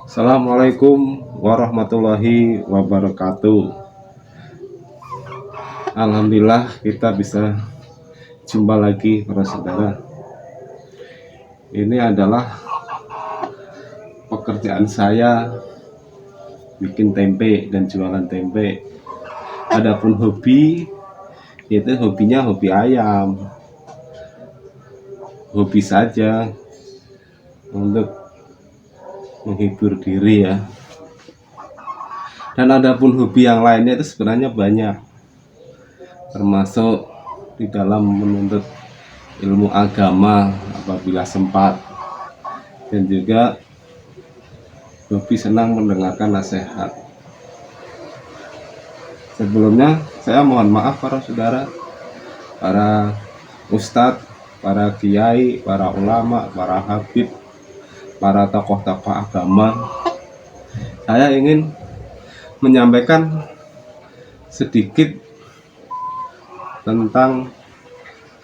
Assalamualaikum warahmatullahi wabarakatuh. Alhamdulillah kita bisa jumpa lagi para saudara. Ini adalah pekerjaan saya, bikin tempe dan jualan tempe. Adapun hobi, itu hobinya hobi ayam, hobi saja untuk menghibur diri ya. Dan adapun hobi yang lainnya itu sebenarnya banyak, termasuk di dalam menuntut ilmu agama apabila sempat, dan juga hobi senang mendengarkan nasihat. Sebelumnya saya mohon maaf para saudara, para ustadz, para kiai, para ulama, para habib, para tokoh-tokoh agama. Saya ingin menyampaikan sedikit tentang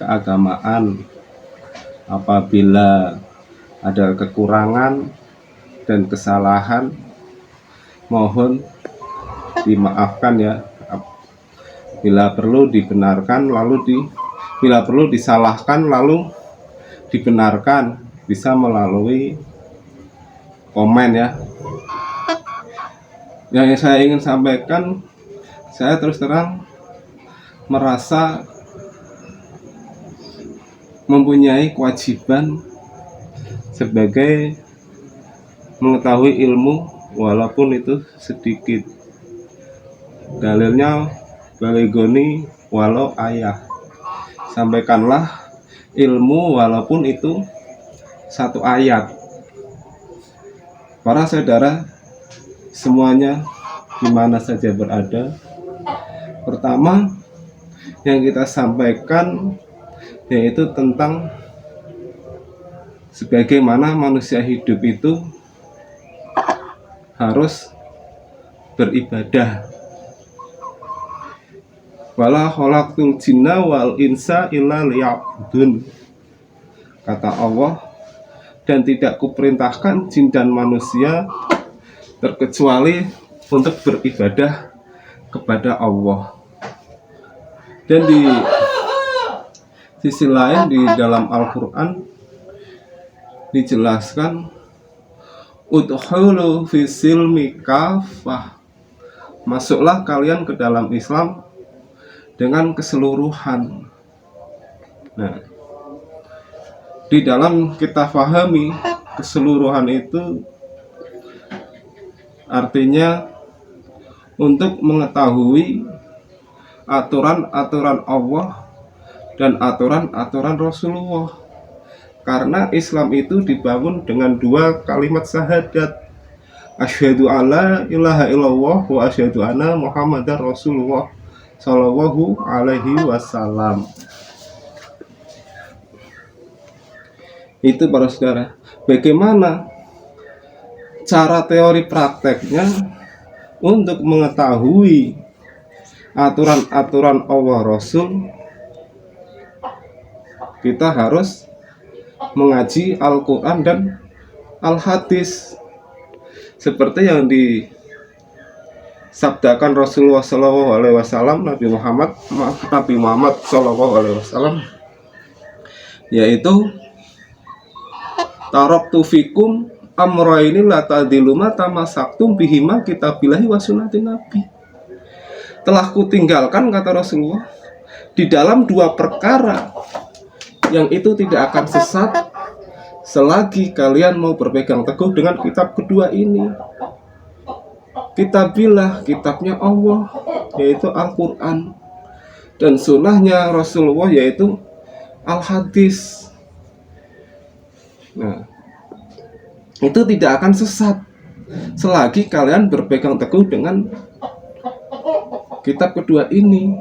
keagamaan. Apabila ada kekurangan dan kesalahan, mohon dimaafkan ya. Bila perlu dibenarkan, bila perlu disalahkan lalu dibenarkan, bisa melalui komen ya. Yang saya ingin sampaikan, saya terus terang merasa mempunyai kewajiban sebagai mengetahui ilmu walaupun itu sedikit. Dalilnya baligoni walau ayah, sampaikanlah ilmu walaupun itu satu ayat. Para saudara semuanya dimana saja berada, pertama yang kita sampaikan yaitu tentang sebagaimana manusia hidup itu harus beribadah. Wala khalaqtul jinna wal insa illa liya'budun, kata Allah, dan tidak kuperintahkan jin dan manusia terkecuali untuk beribadah kepada Allah. Dan di sisi lain di dalam Al-Quran dijelaskan, udkhulu fisilmi kafah, masuklah kalian ke dalam Islam dengan keseluruhan. Nah, di dalam kita pahami keseluruhan itu artinya untuk mengetahui aturan-aturan Allah dan aturan-aturan Rasulullah. Karena Islam itu dibangun dengan dua kalimat syahadat, asyhadu alla ilaha illallah wa asyhadu anna muhammadar rasulullah sallallahu alaihi wasallam. Itu para saudara. Bagaimana cara teori prakteknya untuk mengetahui aturan-aturan Allah Rasul? Kita harus mengaji Al-Quran dan Al-Hadis, seperti yang disabdakan Rasulullah SAW, Nabi Muhammad SAW, yaitu taraktu fikum amraini la tadilu ma tamasaktum bihima kitabillahi wa sunnatin nabi. Telah kutinggalkan, kata Rasulullah, di dalam dua perkara yang itu tidak akan sesat selagi kalian mau berpegang teguh dengan kitab kedua ini. Kitabillah, kitabnya Allah, yaitu Al-Quran, dan sunnahnya Rasulullah, yaitu Al-Hadis. Nah, itu tidak akan sesat selagi kalian berpegang teguh dengan kitab kedua ini,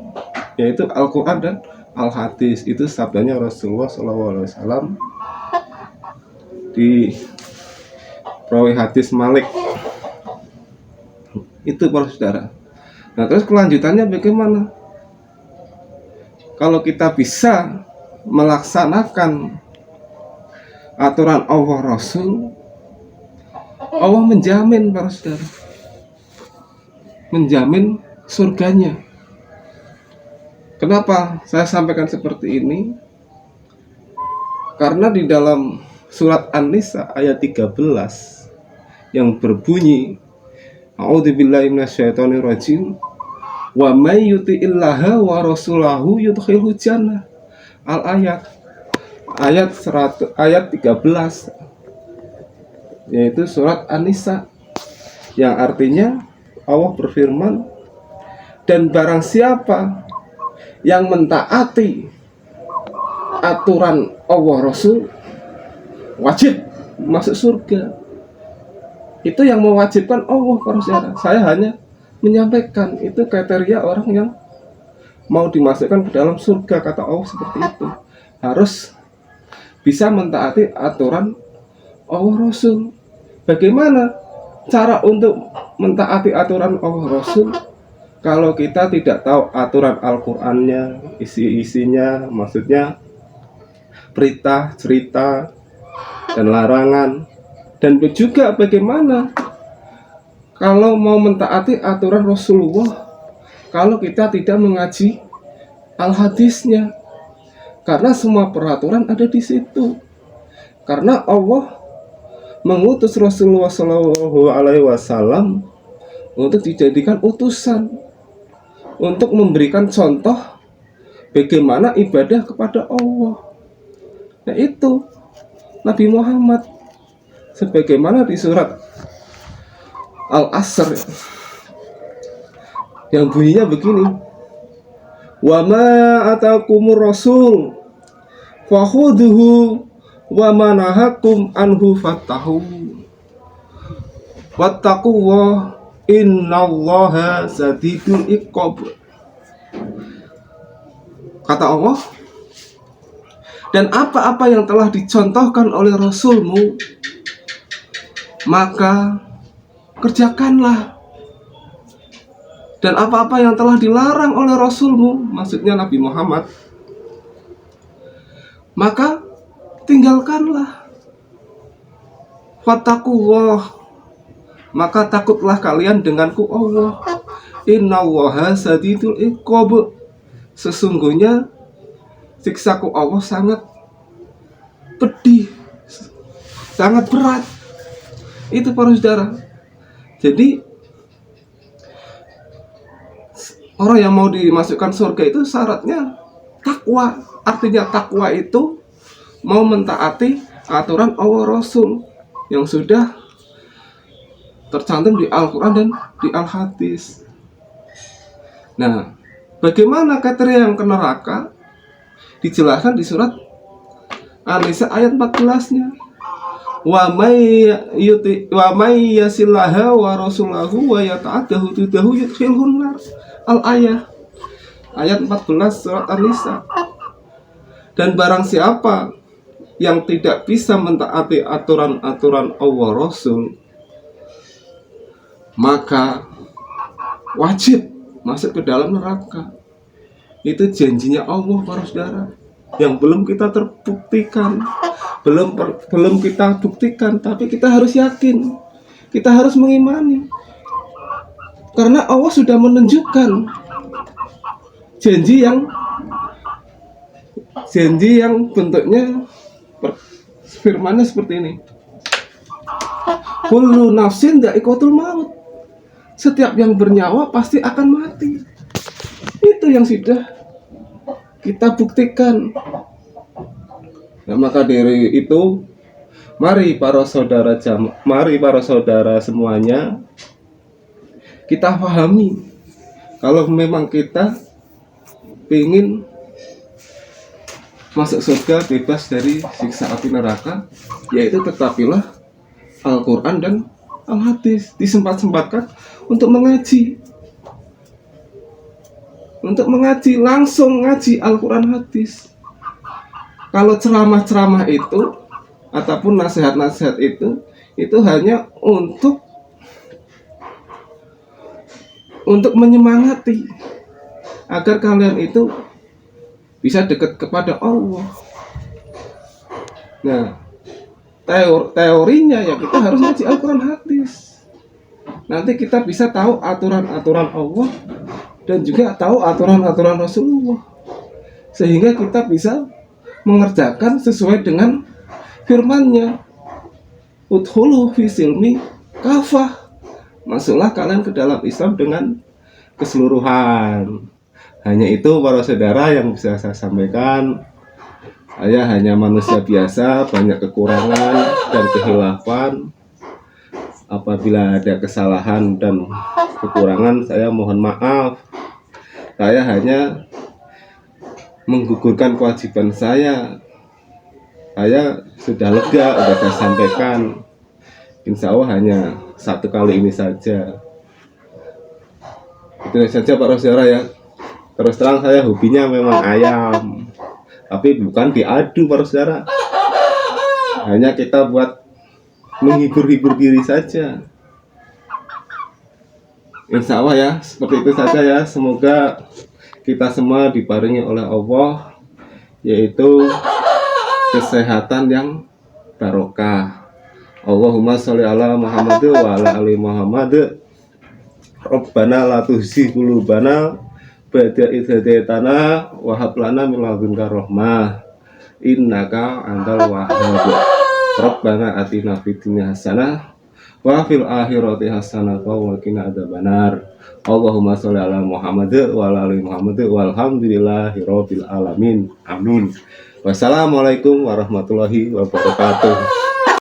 yaitu Al-Quran dan Al-Hadis. Itu sabdanya Rasulullah SAW di perawi hadis Malik. Itu para saudara. Nah, terus kelanjutannya bagaimana? Kalau kita bisa melaksanakan aturan Allah Rasul, Allah menjamin para saudara, menjamin surganya. Kenapa saya sampaikan seperti ini? Karena di dalam surat An-Nisa ayat 13 yang berbunyi, A'udzubillahi minasyaitonirrajim, wa may yuti'illaha wa rasulahu yudkhilhu jannah. Al-ayat ayat 13, yaitu surat An-Nisa, yang artinya Allah berfirman, dan barang siapa yang mentaati aturan Allah Rasul wajib masuk surga. Itu yang mewajibkan Allah para saudara. Saya hanya menyampaikan itu kriteria orang yang mau dimasukkan ke dalam surga, kata Allah seperti itu. Harus bisa mentaati aturan Allah Rasul. Bagaimana cara untuk mentaati aturan Allah Rasul kalau kita tidak tahu aturan Al-Qur'annya, isi-isinya, maksudnya perintah, cerita, dan larangan. Dan juga bagaimana kalau mau mentaati aturan Rasulullah kalau kita tidak mengaji al-hadisnya. Karena semua peraturan ada di situ. Karena Allah mengutus Rasulullah SAW untuk dijadikan utusan, untuk memberikan contoh bagaimana ibadah kepada Allah. Nah itu Nabi Muhammad, sebagaimana di surat Al-Asr yang bunyinya begini, wa ma atakumur rasul fakhuduhu wa ma nahakum anhu fattahu wattaqullah innallaha sadidul iqab. Kata Allah, dan apa-apa yang telah dicontohkan oleh Rasulmu maka kerjakanlah, dan apa-apa yang telah dilarang oleh Rasulmu, maksudnya Nabi Muhammad, maka tinggalkanlah. Fattaqullah, maka takutlah kalian denganku Allah. Innallaha sadidul iqab, sesungguhnya siksaku Allah sangat pedih, sangat berat. Itu para saudara. Jadi orang yang mau dimasukkan surga itu syaratnya takwa. Artinya takwa itu mau mentaati aturan Allah Rasul yang sudah tercantum di Al-Quran dan di Al-Hadis. Nah, bagaimana kriteria yang ke neraka? Dijelaskan di surat An-Nisa ayat 14-nya. Wa may yasillaha wa rasulahu wa yata'adda hududahu yudkhilhun nar. Al-ayat ayat 14 surat An-Nisa. Dan barang siapa yang tidak bisa mentaati aturan-aturan Allah Rasul, maka wajib masuk ke dalam neraka. Itu janjinya Allah para saudara, yang belum kita terbuktikan, belum kita buktikan, tapi kita harus yakin, kita harus mengimani, karena Allah sudah menunjukkan janji yang bentuknya firmannya seperti ini, kullu nafsin dha'iqatul maut, setiap yang bernyawa pasti akan mati. Itu yang sudah kita buktikan. Nah, maka dari itu, mari para saudara semuanya, kita pahami kalau memang kita ingin masuk surga bebas dari siksa api neraka, yaitu tetapilah Al-Quran dan Al-Hadis. Disempat-sempatkan untuk mengaji, langsung ngaji Al-Quran Hadis. Kalau ceramah-ceramah itu ataupun nasihat-nasihat itu hanya untuk menyemangati agar kalian itu bisa dekat kepada Allah. Nah, teorinya ya kita harus ngaji Al-Quran hadis. Nanti kita bisa tahu aturan-aturan Allah dan juga tahu aturan-aturan Rasulullah, sehingga kita bisa mengerjakan sesuai dengan firman-Nya. Udkhulu fi silmi kafah. Masuklah kalian ke dalam Islam dengan keseluruhan. Hanya itu para saudara yang bisa saya sampaikan. Saya hanya manusia biasa, banyak kekurangan dan kehilafan. Apabila ada kesalahan dan kekurangan, saya mohon maaf. Saya hanya menggugurkan kewajiban saya. Saya sudah lega, sudah saya sampaikan. Insya Allah hanya satu kali ini saja. Itu saja Pak Saudara ya. Terus terang saya hobinya memang ayam, tapi bukan diadu Pak Saudara. Hanya kita buat menghibur-hibur diri saja. Insya Allah ya, seperti itu saja ya. Semoga kita semua diparingi oleh Allah, yaitu kesehatan yang barokah. Allahumma sholli ala Muhammad wa ala ali Muhammad. Rabbana la tuzigh qulubana ba'da idh hadaytana wa hab lana min ladunka rahmah innaka antal wahhab. Rabbana atina fid dunya hasanah wa fil akhirati hasanah wa qina adzabannar. Allahumma sholli ala Muhammad wa ala ali Muhammad walhamdulillahi rabbil alamin. Amin. Wassalamualaikum warahmatullahi wabarakatuh.